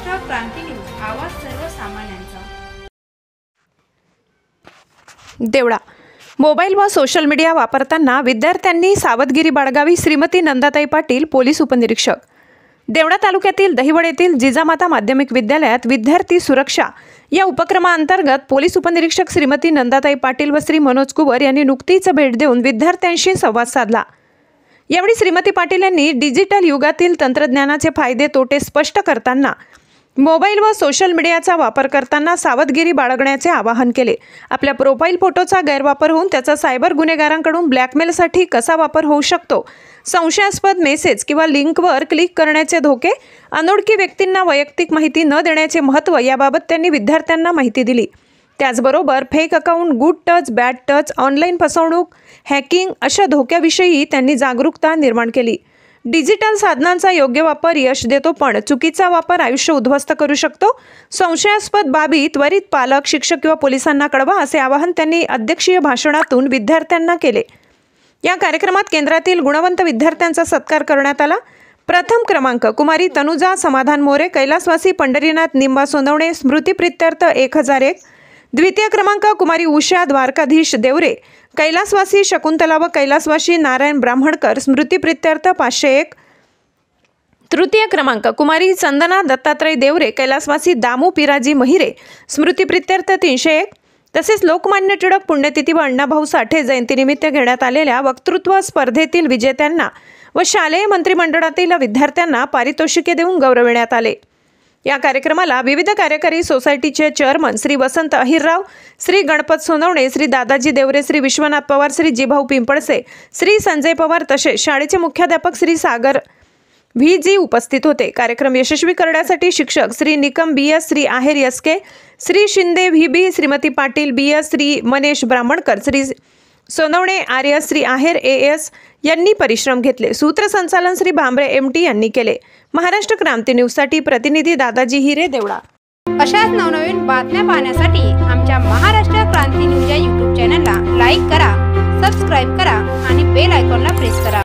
महाराष्ट्र क्रांती news, आवाज सर्वसामान्यांचा। Deola mobile व सोशल मीडिया वापरताना विद्यार्थ्यांनी सावधगिरी बाळगावी। श्रीमती नंदाताई पाटील, पोलीस उपनिरीक्षक, देवळा तालुक्यातील दहिवड येथील जिजामाता माध्यमिक विद्यालयात विद्यार्थी सुरक्षा या उपक्रमाअंतर्गत पोलीस उपनिरीक्षक श्रीमती नंदाताई पाटील व श्री मनोज कुवर यांनी नुकतीच भेट देऊन विद्यार्थ्यांशी संवाद साधला। यावेळी श्रीमती पाटील यांनी डिजिटल युगातील तंत्रज्ञानाचे फायदे तोटे स्पष्ट करताना मोबाईल व सोशल मीडियाचा वापर करताना सावधगिरी बाळगण्याचे आवाहन केले। आपल्या प्रोफाईल फोटोचा गैरवापर होऊन त्याचा सायबर गुन्हेगारांकडून ब्लॅकमेलसाठी कसा वापर होऊ शकतो, संशयास्पद मेसेज किंवा लिंकवर क्लिक करण्याचे धोके, अनोळखी व्यक्तींना वैयक्तिक माहिती न देण्याचे महत्त्व याबाबत त्यांनी विद्यार्थ्यांना माहिती दिली। त्याचबरोबर fake account, good touch, bad touch, online फसवणूक, हॅकिंग अशा धोक्याविषयी त्यांनी जागरूकता निर्माण केली। डिजिटल साधनांचा योग्य वापर यश देतो, पण चुकीचा वापर आयुष्य उद्ध्वस्त करू शकतो। संशयास्पद बाबी त्वरित पालक, शिक्षक किंवा पोलिसांना कळवा, असे आवाहन त्यांनी अध्यक्षीय भाषणातून विद्यार्थ्यांना केले। या कार्यक्रमात केंद्रातील गुणवंत विद्यार्थ्यांचा सत्कार करण्यात आला। प्रथम क्रमांक कुमारी तनुजा समाधान मोरे, कैलासवासी पंढरीनाथ निंबा सोनवणे, स्मृती प्रित्यर्थ 1001। द्वितीय क्रमांक कुमारी उषा द्वारकाधीश देवरे, कैलासवासी शकुंतला व कैलासवासी नारायण ब्राह्मणकर, स्मृती प्रित्यर्थ 501। तृतीय क्रमांक कुमारी चंदना दत्तात्रय देवरे, कैलासवासी दामू पिराजी महिरे, स्मृती प्रित्यर्थ 301। तसेच लोकमान्य टिळक पुण्यतिथी व अण्णाभाऊ साठे जयंतीनिमित्त घेण्यात आलेल्या वक्तृत्व स्पर्धेतील विजेत्यांना व शालेय मंत्रिमंडळातील विद्यार्थ्यांना पारितोषिके देऊन गौरविण्यात आले। या कार्यक्रमाला विविध कार्यकारी सोसायटीचे चेअरमन श्री वसंत अहिरराव, श्री गणपत सोनवणे, श्री दादाजी देवरे, श्री विश्वनाथ पवार, श्री जिभाऊ पिंपळसे, श्री संजय पवार तसेच शाळेचे मुख्याध्यापक श्री सागर व्ही उपस्थित होते। कार्यक्रम यशस्वी करण्यासाठी शिक्षक श्री निकम BS, श्री आहेर SK, Shri Shinde VB, Shrimati Patil BS, Shri Manesh Brahmankar, Shri Sonawane ARS, Shri आहेर AS यांनी परिश्रम घेतले। सूत्रसंचालन श्री भांबरे MT यांनी केले। महाराष्ट्र क्रांती न्यूजसाठी प्रतिनिधी दादाजी हिरे, देवळा। अशाच नवनवीन बातम्या पाहण्यासाठी आमच्या महाराष्ट्र क्रांती न्यूज या YouTube चॅनलला लाईक करा, सबस्क्राईब करा आणि बेल आयकॉनला प्रेस करा।